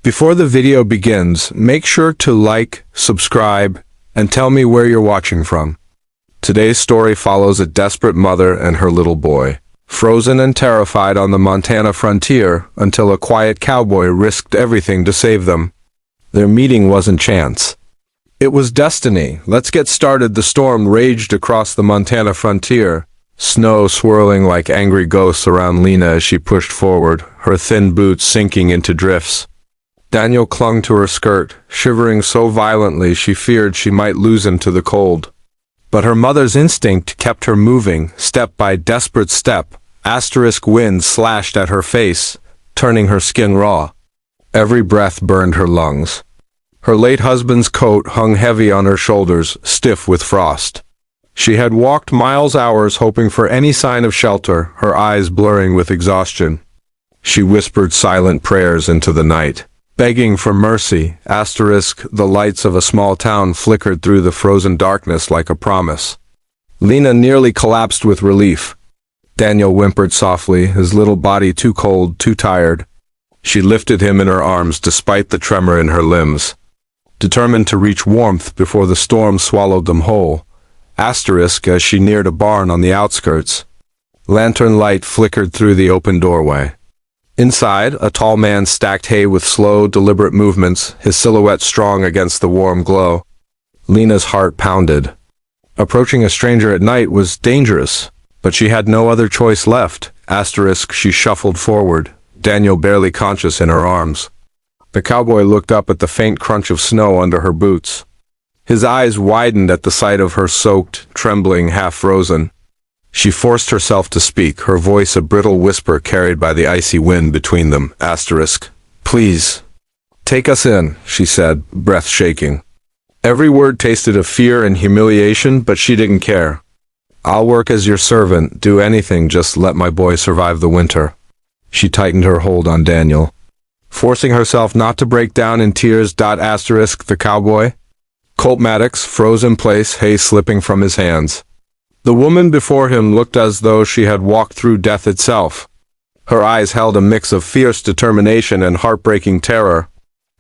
Before the video begins, make sure to like, subscribe, and tell me where you're watching from. Today's story follows a desperate mother and her little boy, frozen and terrified on the Montana frontier until a quiet cowboy risked everything to save them. Their meeting wasn't chance. It was destiny. Let's get started. The storm raged across the Montana frontier, snow swirling like angry ghosts around Lena as she pushed forward, her thin boots sinking into drifts. Daniel clung to her skirt, shivering so violently she feared she might lose him to the cold. But her mother's instinct kept her moving, step by desperate step. Wind slashed at her face, turning her skin raw. Every breath burned her lungs. Her late husband's coat hung heavy on her shoulders, stiff with frost. She had walked hours hoping for any sign of shelter, her eyes blurring with exhaustion. She whispered silent prayers into the night, begging for mercy. The lights of a small town flickered through the frozen darkness like a promise. Lena nearly collapsed with relief. Daniel whimpered softly, his little body too cold, too tired. She lifted him in her arms despite the tremor in her limbs, determined to reach warmth before the storm swallowed them whole. As she neared a barn on the outskirts, lantern light flickered through the open doorway. Inside, a tall man stacked hay with slow, deliberate movements, his silhouette strong against the warm glow. Lena's heart pounded. Approaching a stranger at night was dangerous, but she had no other choice left. She shuffled forward, Daniel barely conscious in her arms. The cowboy looked up at the faint crunch of snow under her boots. His eyes widened at the sight of her soaked, trembling, half-frozen. She forced herself to speak, her voice a brittle whisper carried by the icy wind between them. Please, take us in, she said, breath shaking. Every word tasted of fear and humiliation, but she didn't care. I'll work as your servant, do anything, just let my boy survive the winter. She tightened her hold on Daniel, forcing herself not to break down in tears. The cowboy, Colt Maddox, froze in place, hay slipping from his hands. The woman before him looked as though she had walked through death itself. Her eyes held a mix of fierce determination and heartbreaking terror.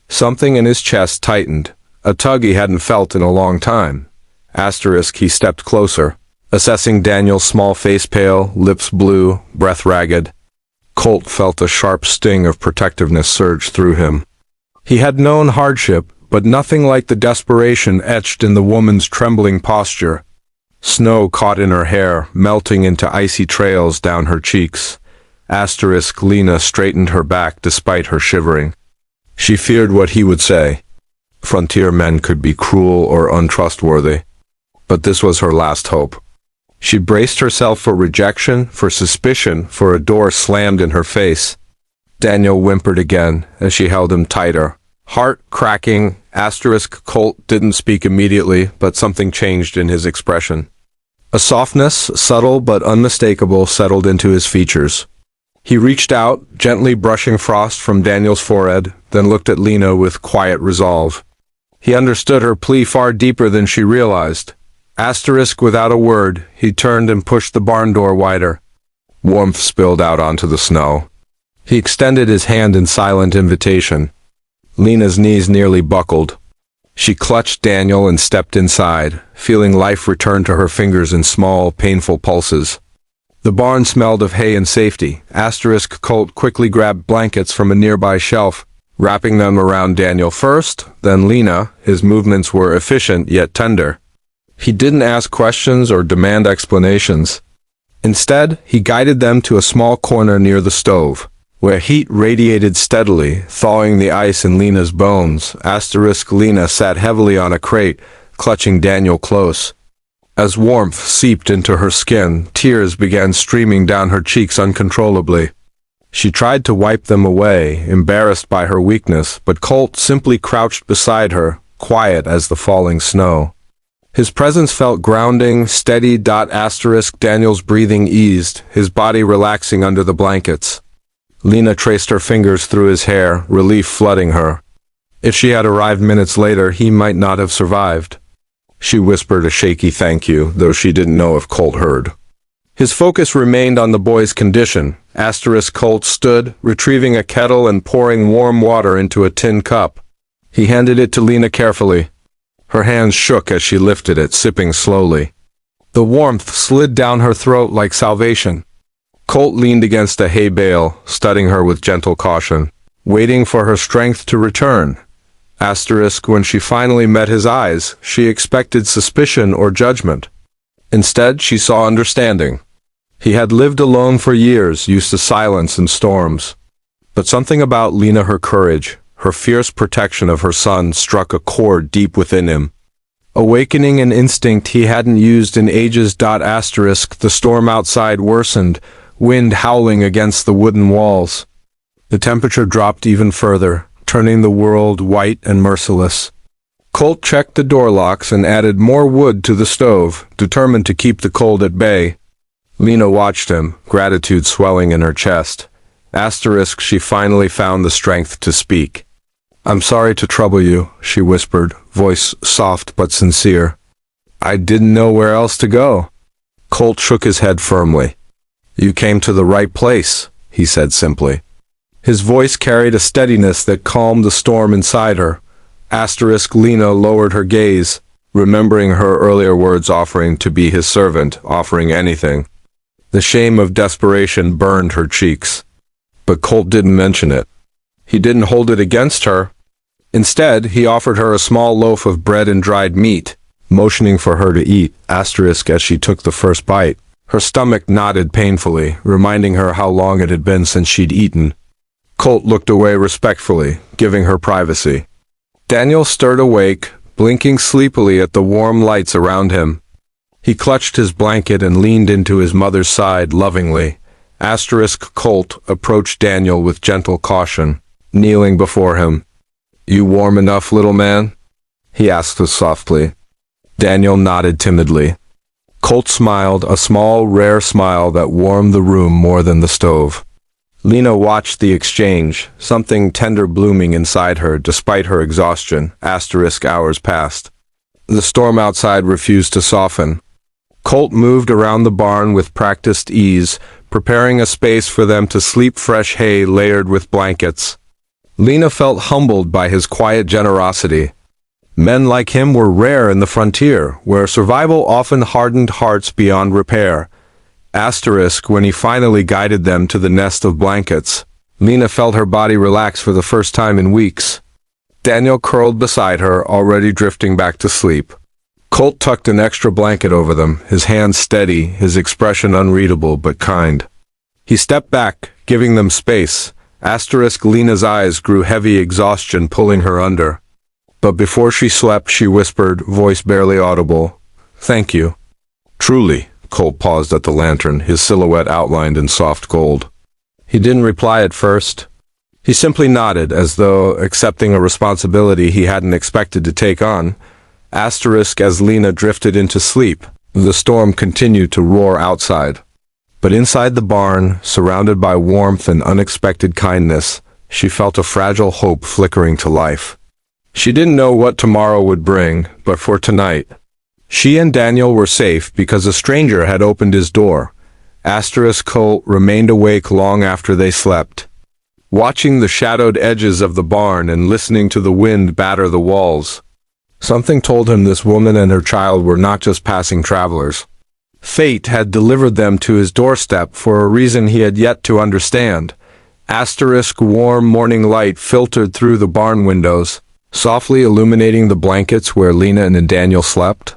Something in his chest tightened, a tug he hadn't felt in a long time. He stepped closer, assessing Daniel's small face, pale, lips blue, breath ragged. Colt felt a sharp sting of protectiveness surge through him. He had known hardship, but nothing like the desperation etched in the woman's trembling posture. Snow caught in her hair, melting into icy trails down her cheeks. Lena straightened her back despite her shivering. She feared what he would say. Frontier men could be cruel or untrustworthy, but this was her last hope. She braced herself for rejection, for suspicion, for a door slammed in her face. Daniel whimpered again as she held him tighter, heart cracking. Colt didn't speak immediately, but something changed in his expression. A softness, subtle but unmistakable, settled into his features. He reached out, gently brushing frost from Daniel's forehead, then looked at Lena with quiet resolve. He understood her plea far deeper than she realized. Without a word, he turned and pushed the barn door wider. Warmth spilled out onto the snow. He extended his hand in silent invitation. Lena's knees nearly buckled. She clutched Daniel and stepped inside, feeling life return to her fingers in small, painful pulses. The barn smelled of hay and safety. Colt quickly grabbed blankets from a nearby shelf, wrapping them around Daniel first, then Lena. His movements were efficient yet tender. He didn't ask questions or demand explanations. Instead, he guided them to a small corner near the stove, where heat radiated steadily, thawing the ice in Lena's bones. Lena sat heavily on a crate, clutching Daniel close. As warmth seeped into her skin, tears began streaming down her cheeks uncontrollably. She tried to wipe them away, embarrassed by her weakness, but Colt simply crouched beside her, quiet as the falling snow. His presence felt grounding, steady. Daniel's breathing eased, his body relaxing under the blankets. Lena traced her fingers through his hair, relief flooding her. If she had arrived minutes later, he might not have survived. She whispered a shaky thank you, though she didn't know if Colt heard. His focus remained on the boy's condition. Asterisk Colt stood, retrieving a kettle and pouring warm water into a tin cup. He handed it to Lena carefully. Her hands shook as she lifted it, sipping slowly. The warmth slid down her throat like salvation. Colt leaned against a hay bale, studying her with gentle caution, waiting for her strength to return. Asterisk, when she finally met his eyes, she expected suspicion or judgment. Instead, she saw understanding. He had lived alone for years, used to silence and storms. But something about Lena, her courage, her fierce protection of her son, struck a chord deep within him. Awakening an instinct he hadn't used in ages. Asterisk, the storm outside worsened, wind howling against the wooden walls. The temperature dropped even further, turning the world white and merciless. Colt checked the door locks and added more wood to the stove, determined to keep the cold at bay. Lena watched him, gratitude swelling in her chest. Asterisk, she finally found the strength to speak. "I'm sorry to trouble you," she whispered, voice soft but sincere. "I didn't know where else to go." Colt shook his head firmly. "You came to the right place," he said simply. His voice carried a steadiness that calmed the storm inside her. Asterisk, Lena lowered her gaze, remembering her earlier words, offering to be his servant, offering anything. The shame of desperation burned her cheeks. But Colt didn't mention it. He didn't hold it against her. Instead, he offered her a small loaf of bread and dried meat, motioning for her to eat. Asterisk, as she took the first bite, her stomach knotted painfully, reminding her how long it had been since she'd eaten. Colt looked away respectfully, giving her privacy. Daniel stirred awake, blinking sleepily at the warm lights around him. He clutched his blanket and leaned into his mother's side lovingly. Asterisk, Colt approached Daniel with gentle caution, kneeling before him. "You warm enough, little man?" he asked us softly. Daniel nodded timidly. Colt smiled, a small, rare smile that warmed the room more than the stove. Lena watched the exchange, something tender blooming inside her despite her exhaustion. Asterisk, hours passed. The storm outside refused to soften. Colt moved around the barn with practiced ease, preparing a space for them to sleep, fresh hay layered with blankets. Lena felt humbled by his quiet generosity. Men like him were rare in the frontier, where survival often hardened hearts beyond repair. Asterisk, when he finally guided them to the nest of blankets, Lena felt her body relax for the first time in weeks. Daniel curled beside her, already drifting back to sleep. Colt tucked an extra blanket over them, his hands steady, his expression unreadable but kind. He stepped back, giving them space. Asterisk, Lena's eyes grew heavy, exhaustion pulling her under. But before she slept, she whispered, voice barely audible, "Thank you." "Truly." Colt paused at the lantern, his silhouette outlined in soft gold. He didn't reply at first. He simply nodded, as though accepting a responsibility he hadn't expected to take on. Asterisk, as Lena drifted into sleep, the storm continued to roar outside. But inside the barn, surrounded by warmth and unexpected kindness, she felt a fragile hope flickering to life. She didn't know what tomorrow would bring, but for tonight, she and Daniel were safe because a stranger had opened his door. Asterisk, Colt remained awake long after they slept, watching the shadowed edges of the barn and listening to the wind batter the walls. Something told him this woman and her child were not just passing travelers. Fate had delivered them to his doorstep for a reason he had yet to understand. Asterisk, warm morning light filtered through the barn windows, softly illuminating the blankets where Lena and Daniel slept.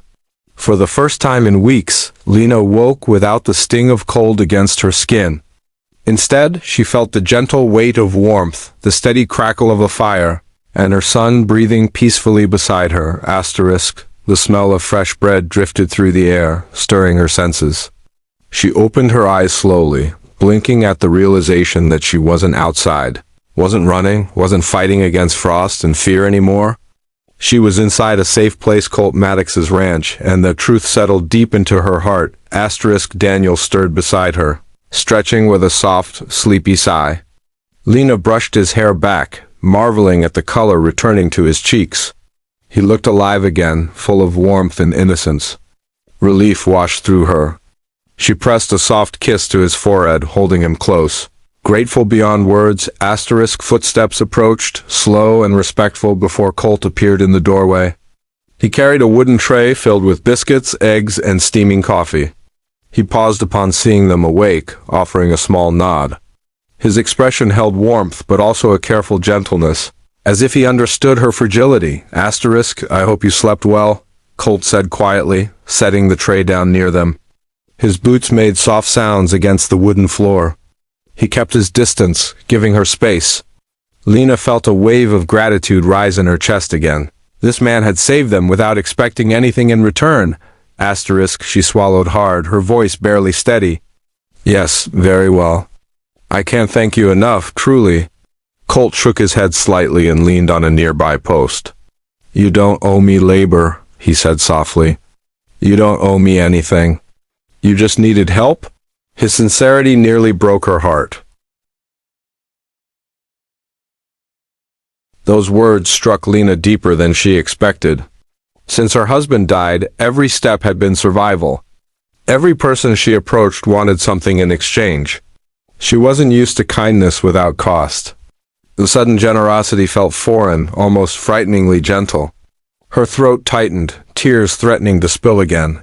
For the first time in weeks, Lena woke without the sting of cold against her skin. Instead, she felt the gentle weight of warmth, the steady crackle of a fire, and her son breathing peacefully beside her. Asterisk, the smell of fresh bread drifted through the air, stirring her senses. She opened her eyes slowly, blinking at the realization that she wasn't outside, wasn't running, wasn't fighting against frost and fear anymore. She was inside a safe place, Colt Maddox's ranch, and the truth settled deep into her heart. Asterisk, Daniel stirred beside her, stretching with a soft, sleepy sigh. Lena brushed his hair back, marveling at the color returning to his cheeks. He looked alive again, full of warmth and innocence. Relief washed through her. She pressed a soft kiss to his forehead, holding him close. Grateful beyond words, footsteps approached, slow and respectful, before Colt appeared in the doorway. He carried a wooden tray filled with biscuits, eggs, and steaming coffee. He paused upon seeing them awake, offering a small nod. His expression held warmth, but also a careful gentleness, as if he understood her fragility. I hope you slept well, Colt said quietly, setting the tray down near them. His boots made soft sounds against the wooden floor. He kept his distance, giving her space. Lena felt a wave of gratitude rise in her chest again. This man had saved them without expecting anything in return. She swallowed hard, her voice barely steady. Yes, very well. I can't thank you enough, truly. Colt shook his head slightly and leaned on a nearby post. You don't owe me labor, he said softly. You don't owe me anything. You just needed help? His sincerity nearly broke her heart. Those words struck Lena deeper than she expected. Since her husband died, every step had been survival. Every person she approached wanted something in exchange. She wasn't used to kindness without cost. The sudden generosity felt foreign, almost frighteningly gentle. Her throat tightened, tears threatening to spill again.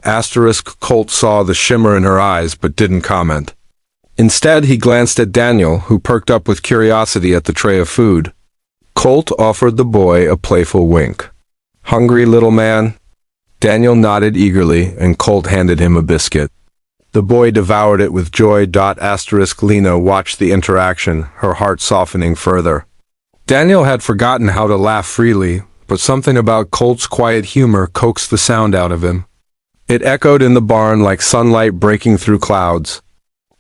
Colt saw the shimmer in her eyes but didn't comment. Instead, he glanced at Daniel, who perked up with curiosity at the tray of food. Colt offered the boy a playful wink. Hungry, little man? Daniel nodded eagerly, and Colt handed him a biscuit. The boy devoured it with joy. Lena watched the interaction, her heart softening further. Daniel had forgotten how to laugh freely, but something about Colt's quiet humor coaxed the sound out of him. It echoed in the barn like sunlight breaking through clouds.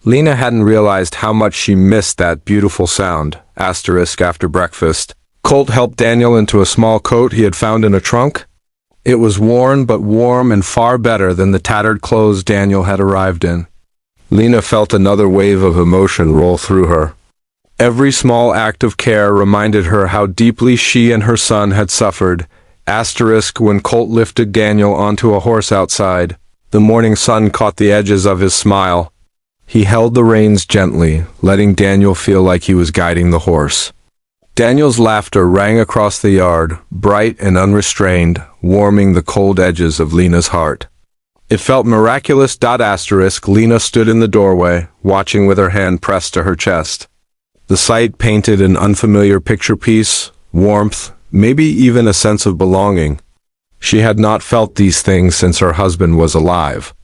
Lena hadn't realized how much she missed that beautiful sound. After breakfast, Colt helped Daniel into a small coat he had found in a trunk. It was worn but warm and far better than the tattered clothes Daniel had arrived in. Lena felt another wave of emotion roll through her. Every small act of care reminded her how deeply she and her son had suffered. When Colt lifted Daniel onto a horse outside, the morning sun caught the edges of his smile. He held the reins gently, letting Daniel feel like he was guiding the horse. Daniel's laughter rang across the yard, bright and unrestrained, warming the cold edges of Lena's heart. It felt miraculous. Lena stood in the doorway, watching with her hand pressed to her chest. The sight painted an unfamiliar picture: peace, warmth, maybe even a sense of belonging. She had not felt these things since her husband was alive.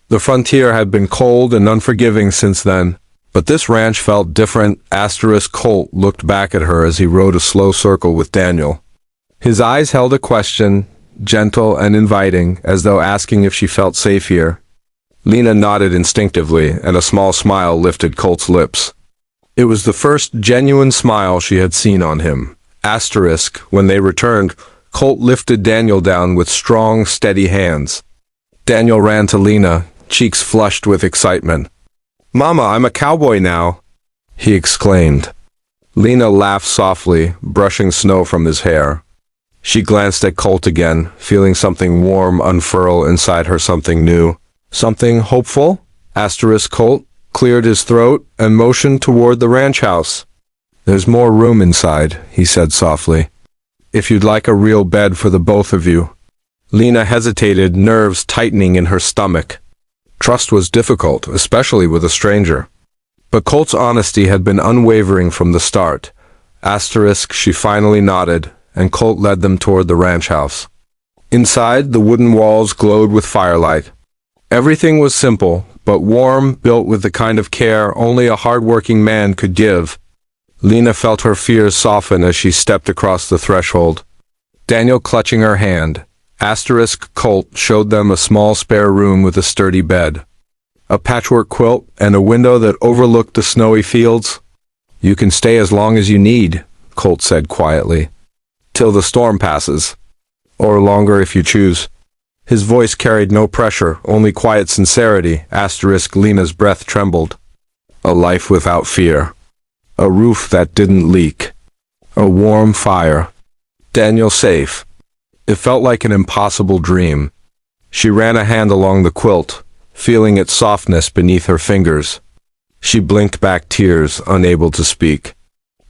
The frontier had been cold and unforgiving since then, but this ranch felt different. Colt looked back at her as he rode a slow circle with Daniel. His eyes held a question, gentle and inviting, as though asking if she felt safe here. Lena nodded instinctively, and a small smile lifted Colt's lips. It was the first genuine smile she had seen on him. When they returned, Colt lifted Daniel down with strong, steady hands. Daniel ran to Lena, cheeks flushed with excitement. "Mama, I'm a cowboy now," he exclaimed. Lena laughed softly, brushing snow from his hair. She glanced at Colt again, feeling something warm unfurl inside her, something new. "Something hopeful?" Colt cleared his throat and motioned toward the ranch house. "There's more room inside," he said softly. "If you'd like a real bed for the both of you." Lena hesitated, nerves tightening in her stomach. Trust was difficult, especially with a stranger. But Colt's honesty had been unwavering from the start. She finally nodded, and Colt led them toward the ranch house. Inside, the wooden walls glowed with firelight. Everything was simple, but warm, built with the kind of care only a hard-working man could give. Lena felt her fears soften as she stepped across the threshold. Daniel clutching her hand, Colt showed them a small spare room with a sturdy bed, a patchwork quilt, and a window that overlooked the snowy fields. "You can stay as long as you need," Colt said quietly. "Till the storm passes. Or longer if you choose." His voice carried no pressure, only quiet sincerity. Lena's breath trembled. A life without fear. A roof that didn't leak. A warm fire. Daniel safe. It felt like an impossible dream. She ran a hand along the quilt, feeling its softness beneath her fingers. She blinked back tears, unable to speak.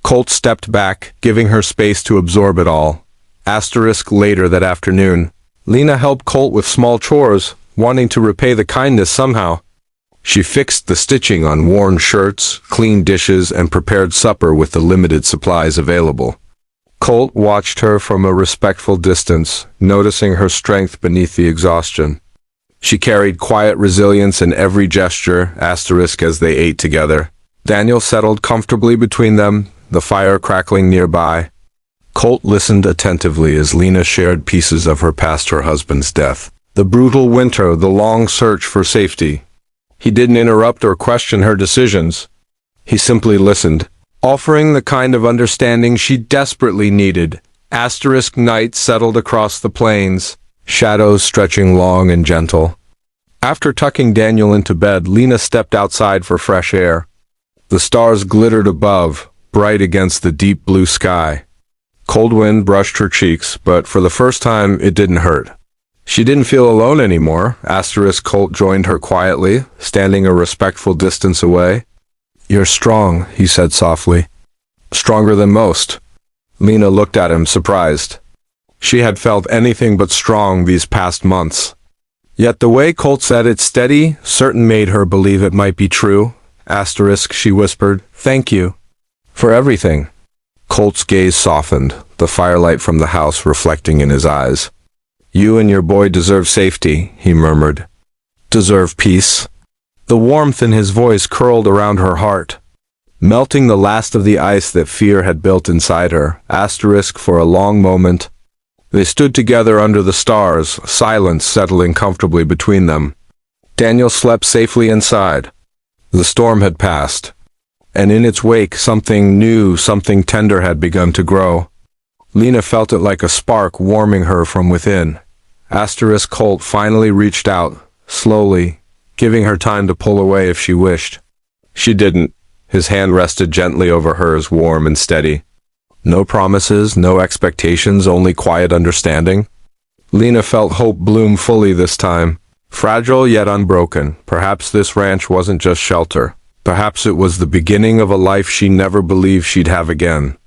Colt stepped back, giving her space to absorb it all. Later that afternoon, Lena helped Colt with small chores, wanting to repay the kindness somehow. She fixed the stitching on worn shirts, cleaned dishes, and prepared supper with the limited supplies available. Colt watched her from a respectful distance, noticing her strength beneath the exhaustion. She carried quiet resilience in every gesture, as they ate together. Daniel settled comfortably between them, the fire crackling nearby. Colt listened attentively as Lena shared pieces of her past her husband's death. The brutal winter, the long search for safety. He didn't interrupt or question her decisions. He simply listened, offering the kind of understanding she desperately needed. Night settled across the plains, shadows stretching long and gentle. After tucking Daniel into bed, Lena stepped outside for fresh air. The stars glittered above, bright against the deep blue sky. Cold wind brushed her cheeks, but for the first time it didn't hurt. She didn't feel alone anymore. Colt joined her quietly, standing a respectful distance away. "You're strong," he said softly. "Stronger than most." Lena looked at him, surprised. She had felt anything but strong these past months. Yet the way Colt said it, steady, certain, made her believe it might be true. She whispered, "Thank you for everything." Colt's gaze softened, the firelight from the house reflecting in his eyes. "You and your boy deserve safety," he murmured. "Deserve peace." The warmth in his voice curled around her heart, melting the last of the ice that fear had built inside her. For a long moment, they stood together under the stars, silence settling comfortably between them. Daniel slept safely inside. The storm had passed, and in its wake something new, something tender had begun to grow. Lena felt it like a spark warming her from within. Colt finally reached out, slowly, giving her time to pull away if she wished. She didn't. His hand rested gently over hers, warm and steady. No promises, no expectations, only quiet understanding. Lena felt hope bloom fully this time, fragile yet unbroken. Perhaps this ranch wasn't just shelter. Perhaps it was the beginning of a life she never believed she'd have again.